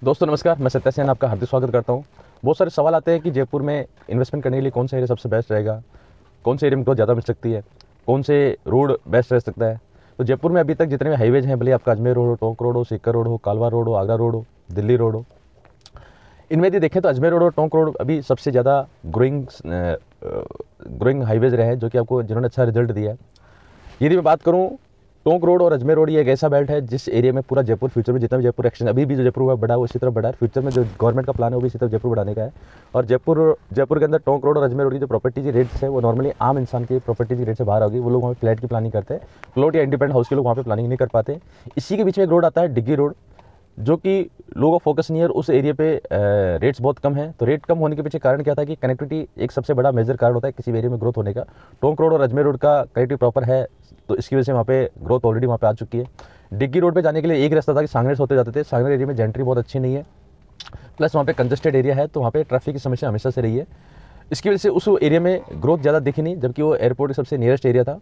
दोस्तों नमस्कार, मैं सत्य सेन आपका हार्दिक स्वागत करता हूं। बहुत सारे सवाल आते हैं कि जयपुर में इन्वेस्टमेंट करने के लिए कौन सा एरिया सबसे बेस्ट रहेगा, कौन से एरिया में ग्रोथ ज़्यादा मिल सकती है, कौन से रोड बेस्ट रह सकता है। तो जयपुर में अभी तक जितने भी हाईवेज हैं, भले आपका अजमेर रोड हो, टोंक रोड हो, सीकर रोड हो, कालवा रोड हो, आगरा रोड हो, दिल्ली रोड हो, इनमें यदि देखें तो अजमेर रोड और टोंक रोड अभी सबसे ज़्यादा ग्रोइंग हाईवेज रहे हैं, जो कि आपको जिन्होंने अच्छा रिजल्ट दिया है। यदि मैं बात करूँ, टोंक रोड और अजमेर रोड ये एक ऐसा बेल्ट है जिस एरिया में पूरा जयपुर फ्यूचर में जितना भी जयपुर एक्शन अभी भी जो जयपुर हुआ बढ़ा है वो इसी तरह बढ़ा है। फ्यूचर में जो गवर्नमेंट का प्लान है वो भी इसी तरह जयपुर बढ़ाने का है। और जयपुर के अंदर टोंक रोड और अजमेर रोड की जो प्रॉपर्टी की रेट्स है वो नॉर्मली आम इंसान की प्रॉपर्टी की रेट से बाहर होगी। वो लोग वहाँ पे फ्लैट की प्लानिंग करते हैं, प्लॉट या इंडिपेंडेंट हाउस के लोग वहाँ पे प्लानिंग नहीं कर पाते। इसी के बीच में एक रोड आता है डिग्गी रोड, जो कि लोगों का फोकस नहीं है और उस एरिया पे रेट्स बहुत कम है। तो रेट कम होने के पीछे कारण क्या था कि कनेक्टिविटी एक सबसे बड़ा मेजर कारण होता है किसी भी एरिया में ग्रोथ होने का। टोंक रोड और अजमेर रोड का कनेक्टिविटी प्रॉपर है, तो इसकी वजह से वहाँ पे ग्रोथ ऑलरेडी वहाँ पे आ चुकी है। डिग्गी रोड पे जाने के लिए एक रास्ता था कि सांगनेर से होते जाते थे। सांगनेर एरिया में जेंट्री बहुत अच्छी नहीं है, प्लस वहाँ पे कंजस्टेड एरिया है, तो वहाँ पे ट्रैफिक की समस्या हमेशा से रही है। इसकी वजह से उस एरिया में ग्रोथ ज़्यादा दिखी नहीं, जबकि वो एयरपोर्ट के सबसे नियरेस्ट एरिया था।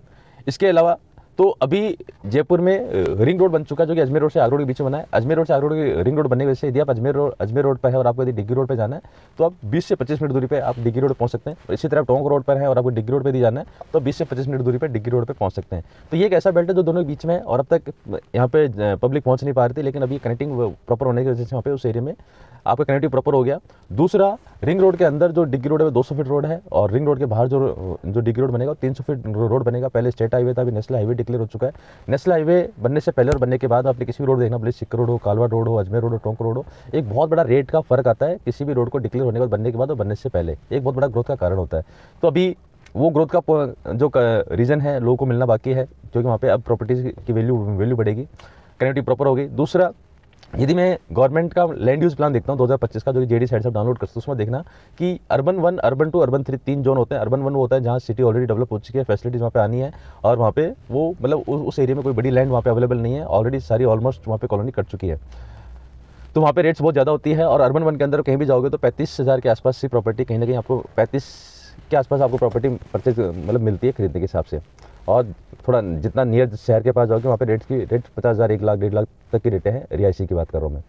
इसके अलावा तो अभी जयपुर में रिंग रोड बन चुका है, जो कि अजमेर रोड से आगरा रोड के बीच में बना है। अजमेर रोड से आगरा रोड की रिंग रोड बनने की वजह से यदि आप अजमेर रोड पर है और आपको यदि डिग्गी रोड पर जाना है तो आप 20 से 25 मिनट दूरी पे आप डिग्गी रोड पर पहुंच सकते हैं। और इसी तरह टोंक रोड पर है और आपको डिग्गी रोड पर भी जाना है तो 20 से 25 मिनट दूरी पर डिग्गी रोड पर पहुंच सकते हैं। तो ये एक ऐसा बेल्ट है जो दोनों के बीच में है और अब तक यहाँ पे पब्लिक पहुँच नहीं पा रही थी, लेकिन अभी कनेक्टिंग प्रॉपर होने की वजह से वहाँ पे उस एरिया में आपका कनेक्टिव प्रॉपर हो गया। दूसरा, रिंग रोड के अंदर जो डिग्गी रोड है वो 200 फीट रोड है और रिंग रोड के बाहर जो डिग्गी रोड बनेगा 300 फीट रोड बनेगा। पहले स्टेट हाईवे था, अभी नेशनल हाईवे डिक्लेयर हो चुका है। नेशनल हाईवे बनने से पहले और बनने के बाद आपने किसी भी रोड देखना, भले सीकर रोड हो, कालवा रोड हो, अजमेर रोड हो, टोंक रोड हो, एक बहुत बड़ा रेट का फर्क आता है किसी भी रोड को डिक्लेयर होने के बाद, बनने के बाद और बनने से पहले। एक बहुत बड़ा ग्रोथ का कारण होता है। तो अभी वो ग्रोथ का जो रीज़न है लोगों को मिलना बाकी है, क्योंकि वहाँ पे अब प्रॉपर्टीज़ की वैल्यू बढ़ेगी, कनेक्टिविटी प्रॉपर होगी। दूसरा, यदि मैं गवर्नमेंट का लैंड यूज़ प्लान देखता हूँ 2025 का, जो कि जेडी साइड से डाउनलोड कर सकते हैं, उसमें देखना कि अर्बन 1, अर्बन 2, अर्बन 3 तीन जोन होते हैं। अर्बन 1 वो होता है जहाँ सिटी ऑलरेडी डेवलप हो चुकी है, फैसिलिटीज़ वहाँ पे आनी है और वहाँ पे वो मतलब उस एरिया में कोई बड़ी लैंड वहाँ पे अवेलेबल नहीं है, ऑलरेडी सारी ऑलमोस्ट वहाँ पे कॉलोनी कट चुकी है, तो वहाँ पे रेट्स बहुत ज़्यादा होती है। और अर्बन 1 के अंदर कहीं भी जाओगे तो 35,000 के आसपास की प्रॉपर्टी, कहीं ना कहीं आपको 35 के आसपास आपको प्रॉपर्टी परचेज मतलब मिलती है खरीदने के हिसाब से। और थोड़ा जितना नियर शहर के पास जाओगे वहाँ पे रेट 50,000, 1 लाख, 1.5 लाख तक की रेटें हैं। रिहायशी की बात कर रहा हूँ मैं।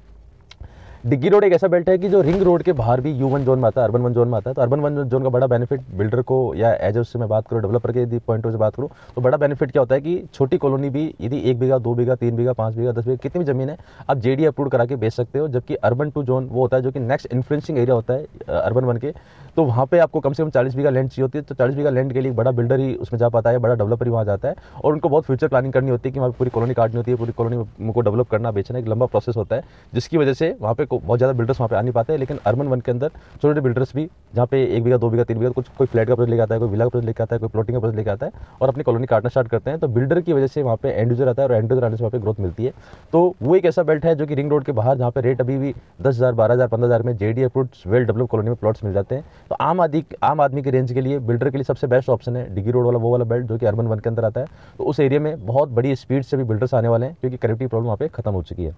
डिग्गी रोड एक ऐसा बेल्ट है कि जो रिंग रोड के बाहर भी U1 जोन में आता है, अर्बन 1 जोन में आता है। तो अर्बन 1 जोन का बड़ा बेनिफिट बिल्डर को या एज उससे मैं बात करूँ, डेवलपर के यदि पॉइंट से बात करूँ तो बड़ा बेनिफिट क्या होता है कि छोटी कॉलोनी भी यदि 1 बीघा, 2 बीघा, 3 बीघा, 5 बीघा, 10 बीघा कितनी भी जमीन है आप जेडी अप्रूव करा के बेच सकते हो। जबकि अर्बन 2 जोन वो होता है जो कि नेक्स्ट इन्फ्लुएंसिंग एरिया होता है अर्बन 1 के, तो वहाँ पे आपको कम से कम 40 बीघा लैंड चाहिए होती है। तो 40 बीघा लैंड के लिए बड़ा बिल्डर ही उसमें जा पाता है, बड़ा डेवलपर ही वहाँ जाता है और उनको बहुत फ्यूचर प्लानिंग करनी होती है कि वहाँ पूरी कॉलोनी काटनी होती है, पूरी कॉलोनी को डेवलप करना, बेचना एक लंबा प्रोसेस होता है, जिसकी वजह से वहाँ पे बहुत ज़्यादा बिल्डर्स वहाँ पे आ नहीं पाते हैं। लेकिन अर्बन 1 के अंदर छोटे छोटे बिल्डर्स भी, जहाँ पे 1 बीघा, 2 बीघा, 3 बीघा, कुछ कोई फ्लैट का प्रोजेक्ट लेके आता है, कोई विला का प्रोजेक्ट लेके आता है, कोई प्लॉटिंग का प्रोजेक्ट लेके आता है और अपनी कॉलोनी काटना स्टार्ट करते हैं। तो बिल्डर की वजह से वहाँ पे एंड यूजर आता है और एंड यूजर आने से वहाँ पे ग्रोथ मिलती है। तो वो एक ऐसा बेल्ट है जो कि रिंग रोड के बाहर, जहाँ पे रेट अभी भी 10,000, 12,000, 15,000 में JD approved well develop colony में प्लॉट्स मिल जाते हैं। तो आम आदमी की रेंज के लिए, बिल्डर के लिए सबसे बेस्ट ऑप्शन है डिग्गी रोड वाला, वो वाला बेल्ट जो कि अर्बन 1 के अंदर आता है। तो उस एरिया में बहुत बड़ी स्पीड से भी बिल्डर्स आने वाले हैं, क्योंकि कनेक्टिविटी प्रॉब्लम वहाँ पे खत्म हो चुकी है।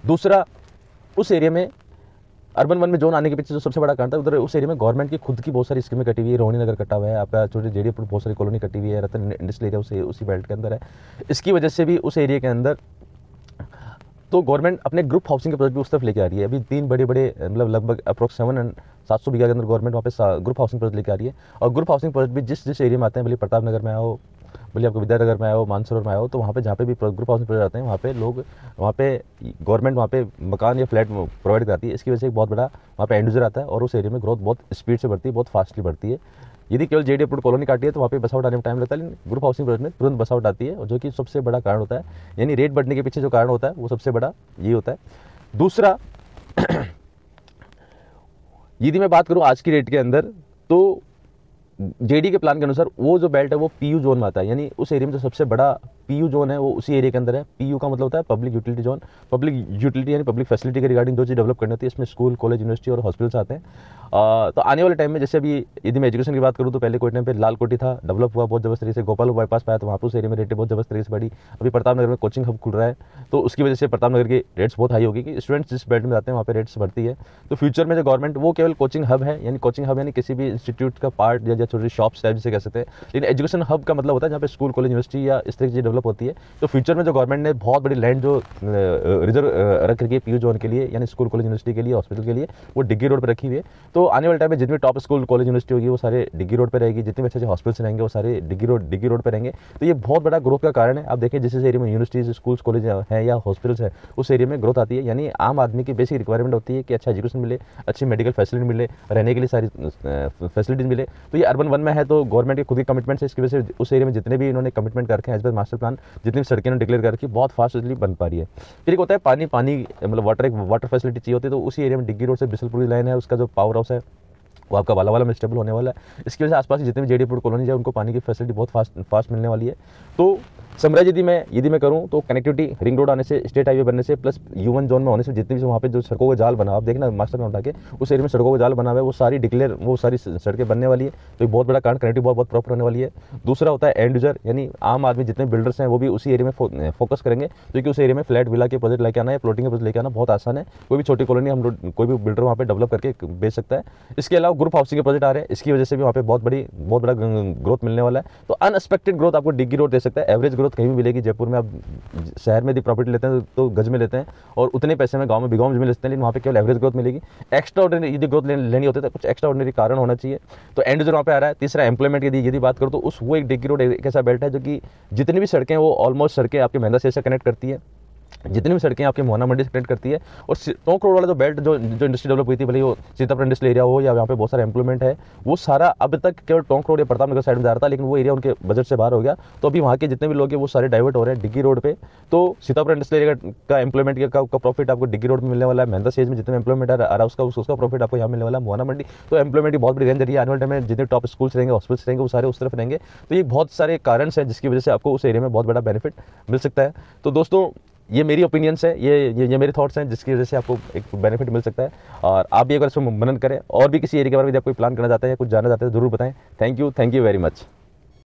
दूसरा, उस एरिया में अर्बन 1 में जोन आने के पीछे जो सबसे बड़ा कारण था, उधर उस एरिया में गवर्नमेंट की खुद की बहुत सारी स्कीमें कटी हुई है। रोहिणी नगर कटा हुआ है, आपका छोटी जेडी पर बहुत सारी कॉलोनी कटी हुई है, रतन इंडस्ट्रियल एरिया उसी बेल्ट के अंदर है। इसकी वजह से भी उस एरिया के अंदर तो गवर्नमेंट अपने ग्रुप हाउसिंग के प्रोजेक्ट भी उस तरफ लेके आ रही है। अभी 3 बड़े मतलब लगभग अप्रोक्स 700 बीघा के अंदर गवर्नमेंट वहाँ पे ग्रुप हाउसिंग प्रोजेक्ट लेके आ रही है। और ग्रुप हाउसिंग प्रोजेक्ट भी जिस एरिया में आते हैं, भले प्रताप नगर में आओ, भले आपको विद्यानगर में आओ, मानसरोवर में आओ, तो वहाँ पे जहाँ पे भी ग्रुप हाउसिंग प्रोजेक्ट आते हैं वहाँ पे लोग, वहाँ पे गवर्नमेंट वहाँ पे मकान या फ्लैट प्रोवाइड कराती है। इसकी वजह से एक बहुत बड़ा वहाँ पे एंड यूजर आता है और उस एरिया में ग्रोथ बहुत स्पीड से बढ़ती है, बहुत फास्टली बढ़ती है। यदि केवल जेडी अप्रूव्ड कॉलोनी काटी है तो वहाँ पे बस आउट आने में टाइम लगता है, लेकिन ग्रुप हाउसिंग प्रोजेक्ट में तुरंत बस आउट आती है, और जो कि सबसे बड़ा कारण होता है। यानी रेट बढ़ने के पीछे जो कारण होता है वो सबसे बड़ा ये होता है। दूसरा, यदि मैं बात करूँ आज की डेट के अंदर, तो जेडी के प्लान के अनुसार वो जो बेल्ट है वो पीयू जोन में आता है। यानी उस एरिया में जो सबसे बड़ा पीयू जोन है वो उसी एरिया के अंदर है। पीयू का मतलब होता है public utility zone. Public utility यानी पब्लिक फैसिलिटी के रिगार्डिंग जो चीज़ डेवलप करनी होती है, इसमें स्कूल, कॉलेज, यूनिवर्सिटी और हॉस्पिटल्स आते हैं। तो आने वाले टाइम में, जैसे अभी यदि मैं एजुकेशन की बात करूँ तो पहले कोई टाइम पे लाल कोठी था, डेवलप हुआ बहुत जबरदस्त तरीके से, गोपाल बाईपास पाया तो वहाँ पर उस एरिया में रेटें बहुत जबरदस्त तरीके से बढ़ी। अभी प्रताप नगर में कोचिंग हब खुल रहा है, तो उसकी वजह से प्रताप नगर की रेट्स बहुत हाई होगी कि स्टूडेंट्स जिस बेल्ट में जाते हैं वहाँ पे रेट्स बढ़ती है। तो फ्यूचर में जो गवर्नमेंट, वो केवल कोचिंग हब है, यानी कोचिंग हब यानी किसी भी इंस्टीट्यूट का पार्ट या छोटी शॉप्स टाइप जिसे कह सकते हैं, लेकिन एजुकेशन हब का मतलब होता है जहाँ पे स्कूल, कॉलेज, यूनिवर्सिटी या इस तरह की डेवलप डेवलप होती है। तो फ्यूचर में जो गवर्नमेंट ने बहुत बड़ी लैंड जो रिजर्व रख रखी है पीयू जोन के लिए, यानी स्कूल कॉलेज यूनिवर्सिटी के लिए, हॉस्पिटल के लिए, वो डिग्गी रोड पर रखी हुई है। तो आने वाले टाइम में जितनी टॉप स्कूल कॉलेज यूनिवर्सिटी होगी वो सारे डिग्गी रोड पर रहेगी, जितने भी अच्छे अच्छे हॉस्पिटल्स रहेंगे वो सारे डिग्गी रोड पर रहेंगे। तो ये बहुत बड़ा ग्रोथ का कारण है। आप देखिए जिस एरिया में यूनिवर्सिटीज, स्कूल्स, कॉलेज है या हॉस्पिटल्स है, उस एरिया में ग्रोथ आती है। यानी आम आदमी की बेसिक रिक्वायरमेंट होती है कि अच्छा एजुकेशन मिले, अच्छी मेडिकल फैसिलिटी मिले, रहने के लिए सारी फैसिलिटीज मिले। तो ये अर्बन 1 में है, तो गवर्नमेंट के खुद की कमिटमेंट है, इसकी वजह से उस एरिया में जितने भी इन्होंने कमिटमेंट कर रखे हैं एज पर मास्टर प्लान, जितनी भी सड़कें इन्होंने डिक्लेयर कर रखी है, बहुत फास्टली बन पा रही है। फिर एक होता है पानी मतलब वाटर फैसिलिटी चाहिए होती है, तो उसी एरिया में डिग्गी रोड से बिसलपुर की लाइन है, उसका जो पावर हाउस है वो आपका वाला में स्टेबल होने वाला है। इसकी वजह से आसपास जितने भी जेडीपुर कॉलोनी है उनको पानी की फैसिलिटी बहुत फास्ट मिलने वाली है। तो समराइज यदि मैं करूँ तो कनेक्टिविटी रिंग रोड आने से, स्टेट हाईवे बनने से, प्लस U1 जोन में होने से जितनी भी वहाँ पे जो सड़कों का जाल बना, आप देखना मास्टर प्लान उठा के उस एरिया में सड़कों का जाल बना हुआ है, वो सारी सड़कें बनने वाली है। तो एक बहुत बड़ा कारण कनेक्टिविटी बहुत प्रॉपर होने वाली है। दूसरा होता है एंड यूजर, यानी आम आदमी जितने बिल्डर्स हैं वो भी उसी एरिया में फोकस करेंगे, क्योंकि उस एरिया में फ्लैट विला के प्रोजेक्ट लेके आना या प्लॉटिंग के प्रोजेक्ट लेके आना बहुत आसान है। कोई भी छोटी कॉलोनी कोई भी बिल्डर वहाँ पे डेवलप करके बेच सकता है। इसके अलावा ग्रुप हाउसिंग के प्रोजेक्ट आ रहे हैं, इसकी वजह से भी वहाँ पे बहुत बड़ा ग्रोथ मिलने वाला है। तो अनएक्सपेक्टेड ग्रोथ आपको डिग्गी रोड दे सकता है। एवरेज ग्रोथ कहीं भी मिलेगी। जयपुर में आप शहर में यदि प्रॉपर्टी लेते हैं तो गज में लेते हैं, और उतने पैसे में गांव में बिगाओं में लेते हैं, लेकिन वहाँ पे केवल एवरेज ग्रोथ मिलेगी। एक्स्ट्रा ऑर्डिनरी यदि ग्रोथ लेनी होती है तो कुछ एक्स्ट्रा ऑर्डिनरी कारण होना चाहिए। तो एंड जो वहाँ पे आ रहा है। तीसरा एम्प्लॉयमेंट यदि बात करूँ तो वो एक डिग्गी रोड एक ऐसा बेल्ट है जो कि जितनी भी सड़कें वो ऑलमोस्ट सड़कें आपके महिंद्रा से कनेक्ट करती है, जितनी भी सड़कें आपके मोहना मंडी से कनेक्ट करती है। और टोंक रोड वाला जो बेल्ट जो इंडस्ट्री डेवलप हुई थी, भले वो सीतापुर इंडस्ट्रियल एरिया हो या यहाँ पे बहुत सारा एम्प्लॉयमेंट है, वो सारा अब तक केवल टोंक रोड या प्रताप नगर साइड में जा रहा था, लेकिन वो एरिया उनके बजट से बाहर हो गया। तो अभी वहाँ के जितने भी लोग हैं वो सारे डाइवर्ट हो रहे हैं डिग्गी रोड पे। तो सीतापुर इंडस्ट्रियल एरिया का एम्प्लॉयमेंट का प्रॉफिट आपको डिग्गी रोड में मिलने वाला है। महिंद्रा सेज में जितने एम्प्लॉयमेंट आ रहा है उसका प्रॉफिट आपको यहाँ मिलने वाला है मोहना मंडी। तो एम्प्लॉयमेंट की बहुत बड़ी रेंज रही है। आने वाले टाइम में जितने टॉप स्कूल्स रहेंगे, हॉस्पिटल्स रहेंगे, वो सारे उस तरफ रहेंगे। तो ये बहुत सारे कारण हैं जिसकी वजह से आपको उस एरिया में बहुत बड़ा बेनिफिट मिल सकता है। तो दोस्तों ये मेरी ओपिनियंस है, ये मेरे थॉट्स हैं जिसकी वजह से आपको एक बेनिफिट मिल सकता है। और आप भी अगर इसमें मनन करें और भी किसी एरिया के बारे में आप कोई प्लान करना चाहते हैं या कुछ जानना चाहते हैं, जरूर बताएं। Thank you very much.